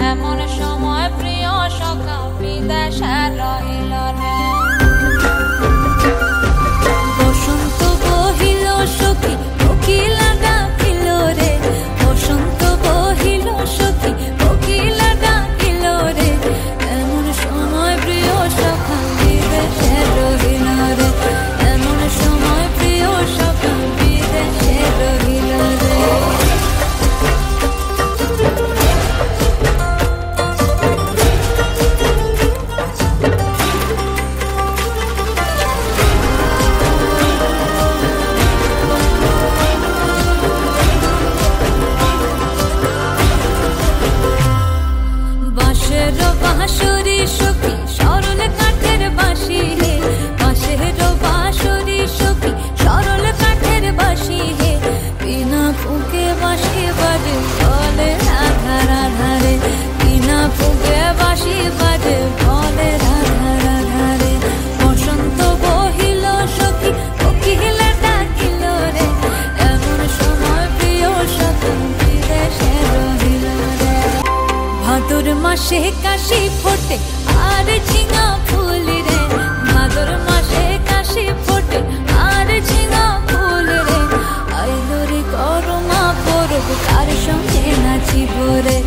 এমন সময় প্রিয় সখা বিদেশে রহিল রে। বসন্ত বহিল সখী কোকিলা ডাকিল রে, বসন্ত বহিল সখী কোকিলা ডাকিল রে। এমন সময় প্রিয় সখা বিদেশে রহিল রে, এমন সময় প্রিয় সখা বিদেশে রহিল রে। বাঁশরি সখী সরল কাঠের বাঁশি হে, বাঁশের বাঁশরি সখী সরল কাঠের বাঁশি হে। বিনা ফুঁকে বাঁশি বাজে বলে রাধা রাধা রে, বিনা ফুঁকে বাঁশি বাজে বলে রাধা রাধা রে। বসন্ত বহিল সখী কোকিলা ডাকিল রে, এমন সময় প্রিয় সখী বিদেশে রহিল রে। ভাদর মাসে কাশি ফোটে আর ঝিঙা ফুল রে, ভাদর মাসে কাশি ফোটে আর ঝিঙা ফুল রে। আইলো রে করমা পরব কার সঙ্গে নাচিব রে,